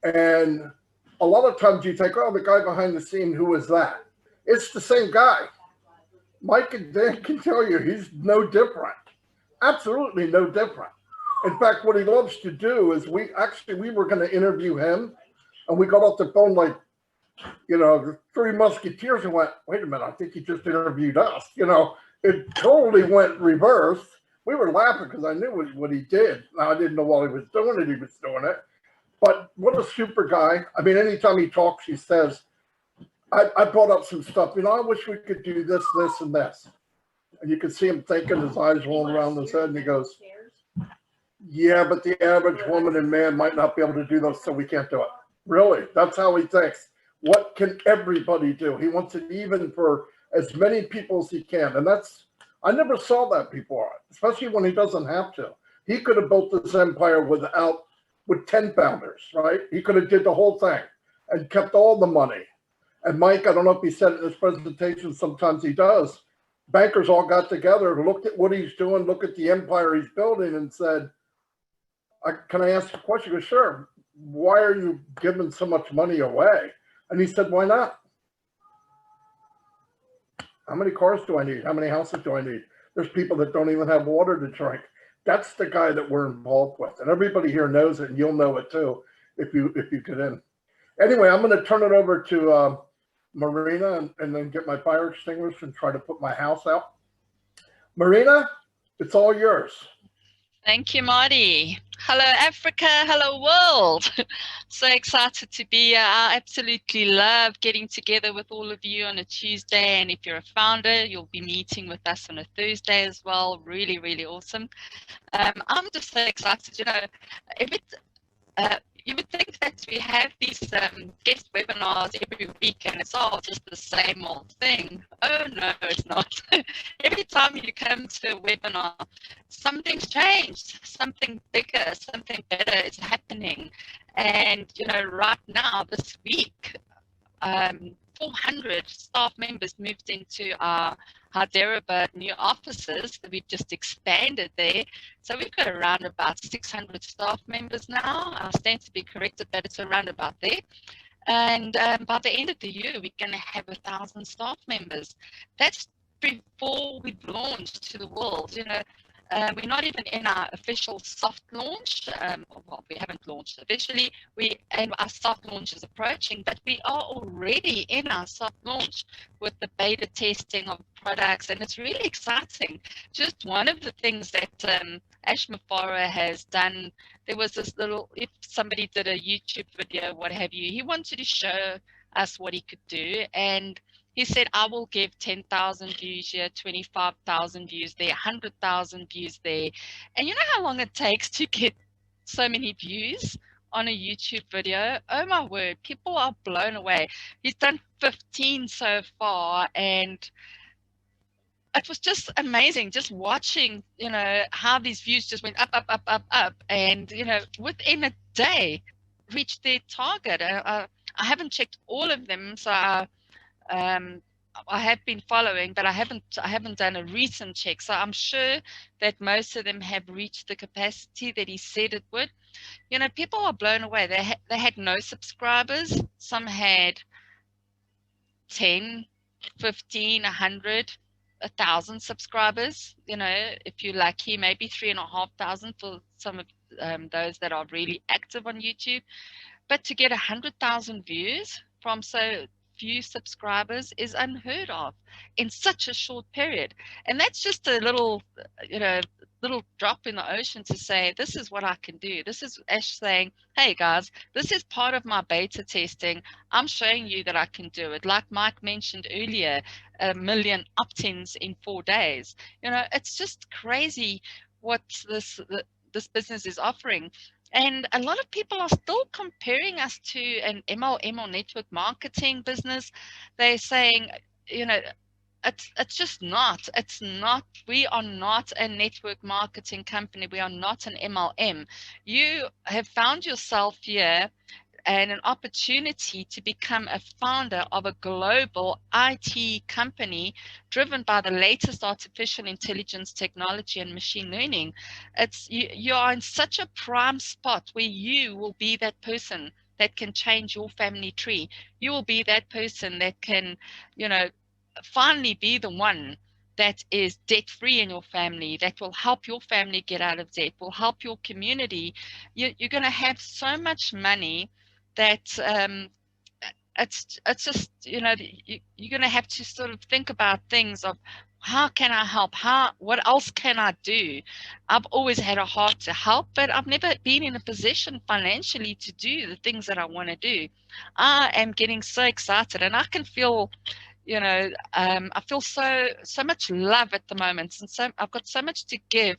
And a lot of times you think, oh, the guy behind the scene, who is that? It's the same guy. Mike and Dan can tell you he's no different. Absolutely no different. In fact, what he loves to do is we were going to interview him, and we got off the phone like, you know, the Three Musketeers, and went, wait a minute, I think he just interviewed us. You know, it totally went reverse. we were laughing because I knew what he did. Now, I didn't know while he was doing it, he was doing it. But what a super guy. I mean, anytime he talks, he says, I brought up some stuff. You know, I wish we could do this, this, and this. And you can see him thinking, his eyes rolling around his head, and he goes, yeah, but the average woman and man might not be able to do those, so we can't do it. Really? That's how he thinks. What can everybody do? He wants it even for as many people as he can. And I never saw that before, especially when he doesn't have to. He could have built this empire with 10 founders, right? He could have did the whole thing and kept all the money. And Mike, I don't know if he said it in his presentation, sometimes he does. Bankers all got together, looked at what he's doing, looked at the empire he's building and said, can I ask a question? He goes, sure. Why are you giving so much money away? And he said, why not? How many cars do I need? How many houses do I need? There's people that don't even have water to drink. That's the guy that we're involved with. And everybody here knows it, and you'll know it too if you get in. Anyway, I'm going to turn it over to Marina and then get my fire extinguisher and try to put my house out. Marina, it's all yours. Thank you, Marty. Hello, Africa. Hello, world. So excited to be here. I absolutely love getting together with all of you on a Tuesday. And if you're a founder, you'll be meeting with us on a Thursday as well. Really, really awesome. I'm just so excited. You know, you would think that we have these guest webinars every week and it's all just the same old thing. Oh, no, it's not. Every time you come to a webinar, something's changed, something bigger, something better is happening. And, you know, right now, this week, 400 staff members moved into our Hyderabad new offices. We've just expanded there. So we've got around about 600 staff members now. I stand to be corrected, but it's around about there. And by the end of the year, we're going to have 1,000 staff members. That's before we've launched to the world. You know, we're not even in our official soft launch. Well, we haven't launched officially. And our soft launch is approaching, but we are already in our soft launch with the beta testing of products, and it's really exciting. Just one of the things that Mufareh has done, there was this little, if somebody did a YouTube video, what have you, he wanted to show us what he could do, and he said, I will give 10,000 views here, 25,000 views there, 100,000 views there. And you know how long it takes to get so many views on a YouTube video? Oh my word, people are blown away. He's done 15 so far, and it was just amazing just watching, you know, how these views just went up, up, up, up, up. And, you know, within a day, reached their target. I haven't checked all of them, so I have been following, but I haven't done a recent check. So I'm sure that most of them have reached the capacity that he said it would. You know, people are blown away. They had no subscribers. Some had 10, 15, 100, 1,000 subscribers. You know, if you're lucky, maybe 3,500 for some of those that are really active on YouTube. But to get 100,000 views from so few subscribers is unheard of in such a short period. And that's just a little, you know, little drop in the ocean to say, this is what I can do. This is Ash saying, hey guys, this is part of my beta testing. I'm showing you that I can do it. Like Mike mentioned earlier, 1 million opt-ins in 4 days. You know, it's just crazy what this business is offering. And a lot of people are still comparing us to an MLM or network marketing business. They're saying, you know, it's just not. It's not. We are not a network marketing company. We are not an MLM. You have found yourself here and an opportunity to become a founder of a global IT company driven by the latest artificial intelligence technology and machine learning. You are in such a prime spot where you will be that person that can change your family tree. You will be that person that can, you know, finally be the one that is debt-free in your family, that will help your family get out of debt, will help your community. You're going to have so much money that it's just, you know, you're going to have to sort of think about things of, how can I help? What else can I do? I've always had a heart to help, but I've never been in a position financially to do the things that I want to do. I am getting so excited, and I can feel, you know, I feel so much love at the moment, and so I've got so much to give.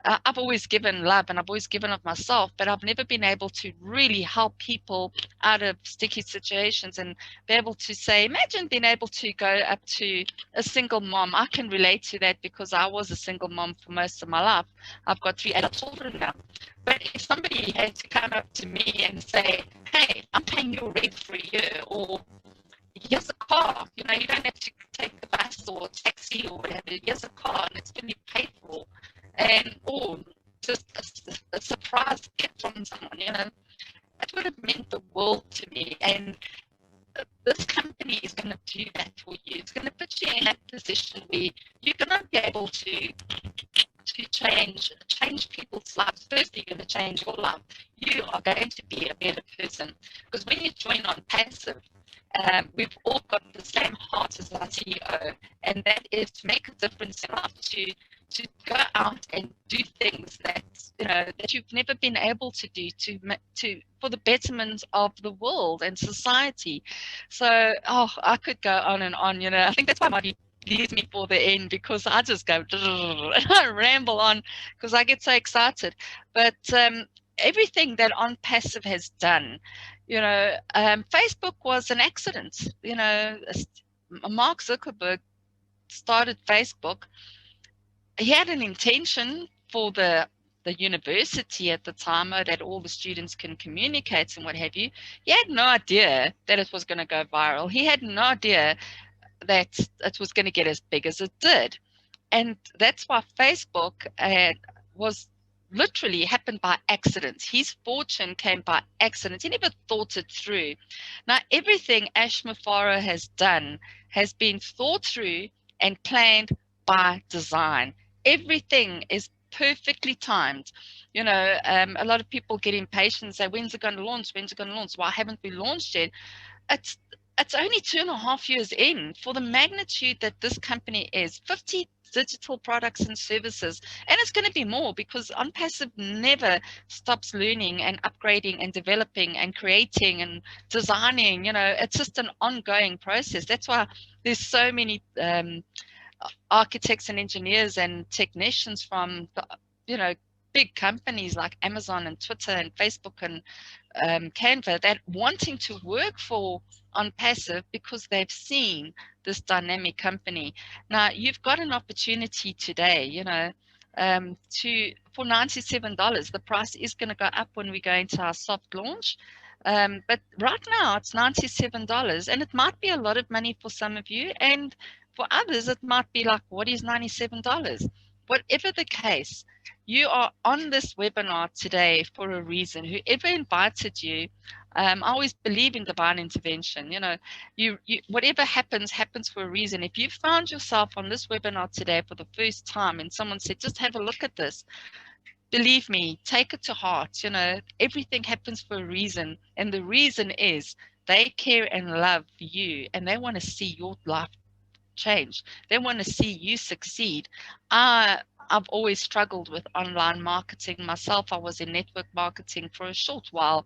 I've always given love, and I've always given of myself, but I've never been able to really help people out of sticky situations and be able to say, imagine being able to go up to a single mom. I can relate to that because I was a single mom for most of my life. I've got 3 adult children now. But if somebody had to come up to me and say, hey, I'm paying your rent for a year, or here's a car, you know, you don't have to take the bus or taxi or whatever, here's a car and it's going to be paid for. And, or just a surprise gift from someone, you know, that would have meant the world to me. And this company is going to do that for you. It's going to put you in that position where you're going to be able to change people's lives. Firstly, you're going to change your life. You are going to be a better person. Because when you join Onpassive, we've all got the same heart as our CEO, and that is to make a difference in life, to go out and do things that, you know, that you've never been able to do for the betterment of the world and society. So, I could go on and on, you know. I think that's why Marty leaves me for the end, because I just go and I ramble on because I get so excited. But everything that Onpassive has done, you know, Facebook was an accident. You know, Mark Zuckerberg started Facebook. He had an intention for the university at the time, that all the students can communicate and what have you. He had no idea that it was going to go viral. He had no idea that it was going to get as big as it did. And that's why Facebook was literally happened by accident. His fortune came by accident. He never thought it through. Now, everything Ash Mufareh has done has been thought through and planned by design. Everything is perfectly timed. You know, a lot of people get impatient and say, when's it going to launch? When's it going to launch? Why haven't we launched yet? It's only 2.5 years in. For the magnitude that this company is, 50 digital products and services, and it's going to be more, because Onpassive never stops learning and upgrading and developing and creating and designing. You know, it's just an ongoing process. That's why there's so many architects and engineers and technicians from the, you know, big companies like Amazon and Twitter and Facebook and Canva that wanting to work for Onpassive because they've seen this dynamic company. Now, you've got an opportunity today, you know, for $97. The price is going to go up when we go into our soft launch. But right now it's $97, and it might be a lot of money for some of you, and for others it might be like, what is $97? Whatever the case, you are on this webinar today for a reason. Whoever invited you, I always believe in divine intervention. You know, whatever happens for a reason. If you found yourself on this webinar today for the first time and someone said, just have a look at this, believe me, take it to heart. You know, everything happens for a reason. And the reason is they care and love you, and they want to see your life change. They want to see you succeed. I've always struggled with online marketing myself. I was in network marketing for a short while,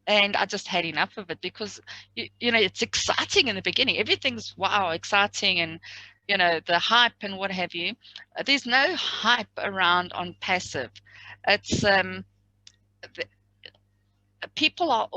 and I just had enough of it, because you know, it's exciting in the beginning. Everything's wow, exciting, and you know, the hype and what have you. There's no hype around Onpassive. It's people are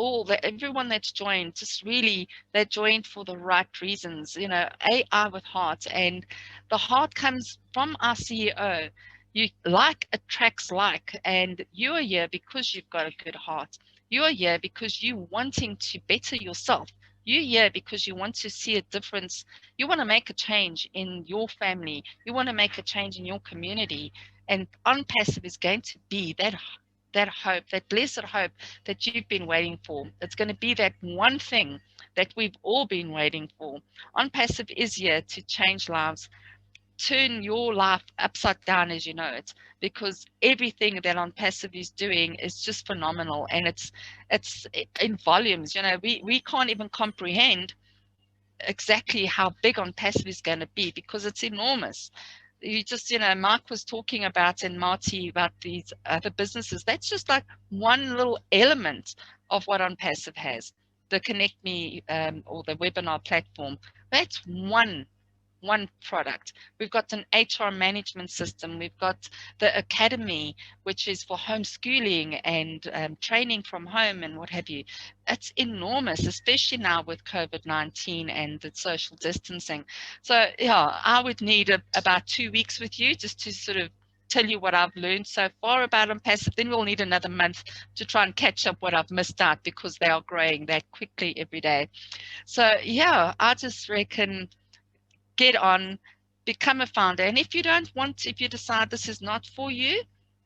everyone that's joined, just really, they're joined for the right reasons. You know, AI with heart, and the heart comes from our CEO. You like attracts like, and you are here because you've got a good heart. You are here because you're wanting to better yourself. You're here because you want to see a difference. You want to make a change in your family. You want to make a change in your community. And Onpassive is going to be that hope, that blessed hope that you've been waiting for. It's going to be that one thing that we've all been waiting for. Onpassive is here to change lives, turn your life upside down as you know it, because everything that Onpassive is doing is just phenomenal, and it's in volumes. You know, we can't even comprehend exactly how big Onpassive is going to be, because it's enormous. You just, you know, Mark was talking about, and Marty, about these other businesses. That's just like one little element of what Onpassive has. The Connect Me or the webinar platform, that's one product. We've got an HR management system. We've got the academy, which is for homeschooling and training from home and what have you. It's enormous, especially now with COVID-19 and the social distancing. So yeah, I would need about 2 weeks with you just to sort of tell you what I've learned so far about Onpassive. Then we'll need another month to try and catch up what I've missed out, because they are growing that quickly every day. So yeah, I just reckon get on, become a founder. And if you decide this is not for you,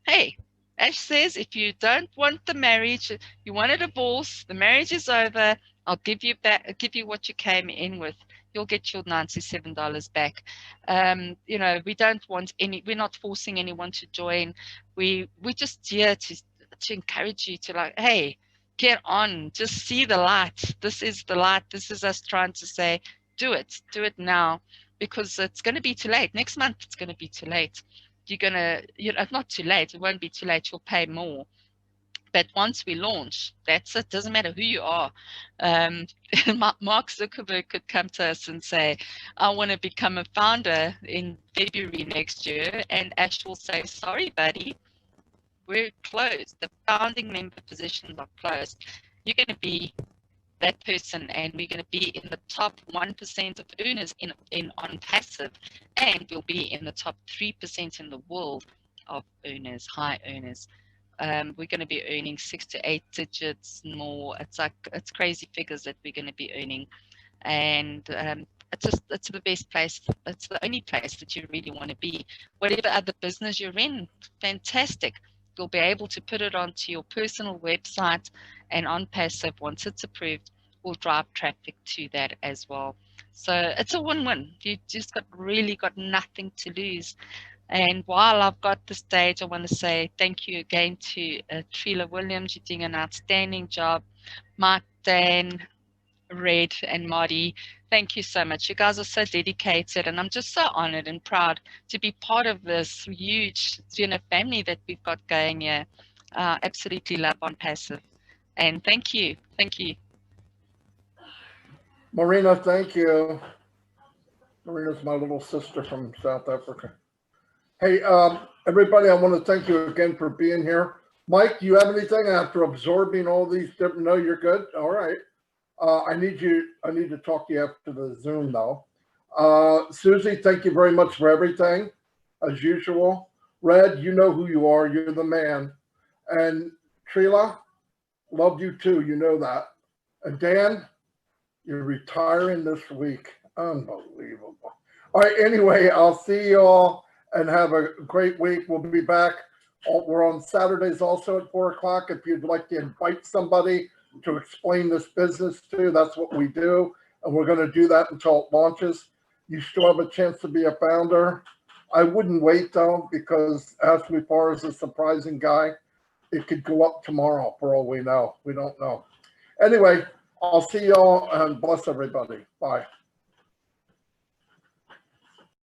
hey, Ash says, if you don't want the marriage, you want a divorce, the marriage is over, I'll give you what you came in with. You'll get your $97 back. You know, we're not forcing anyone to join. We're just here to encourage you to, like, hey, get on, just see the light. This is the light. This is us trying to say, do it now, because it's going to be too late. Next month, it's going to be too late. Not too late. It won't be too late. You'll pay more. But once we launch, that's it. Doesn't matter who you are. Mark Zuckerberg could come to us and say, I want to become a founder in February next year. And Ash will say, sorry, buddy, we're closed. The founding member positions are closed. You're going to be that person, and we're going to be in the top 1% of earners in Onpassive, and we'll be in the top 3% in the world of earners, high earners. We're going to be earning 6 to 8 digits more. It's crazy figures that we're going to be earning, and it's the best place. It's the only place that you really want to be. Whatever other business you're in, fantastic. You'll be able to put it onto your personal website, and Onpassive, once it's approved, will drive traffic to that as well. So it's a win-win. You just really got nothing to lose. And while I've got the stage, I want to say thank you again to Trila Williams. You're doing an outstanding job. Mark, Dan, Red, and Marty, thank you so much. You guys are so dedicated, and I'm just so honored and proud to be part of this huge, family that we've got going here. Absolutely love Onpassive, and thank you. Marina, thank you. Marina's my little sister from South Africa. Hey, everybody, I want to thank you again for being here. Mike, do you have anything after absorbing all these different? No, you're good. All right. I need to talk to you after the Zoom though. Susie, thank you very much for everything, as usual. Red, you know who you are. You're the man. And Trila, love you too. You know that. And Dan, you're retiring this week. Unbelievable. All right. Anyway, I'll see you all and have a great week. We'll be back. We're on Saturdays also at 4 o'clock. If you'd like to invite somebody to explain this business to, that's what we do. And we're going to do that until it launches. You still have a chance to be a founder. I wouldn't wait though, because Ashley Farr is a surprising guy. It could go up tomorrow for all we know. We don't know. Anyway, I'll see y'all and bless everybody. Bye.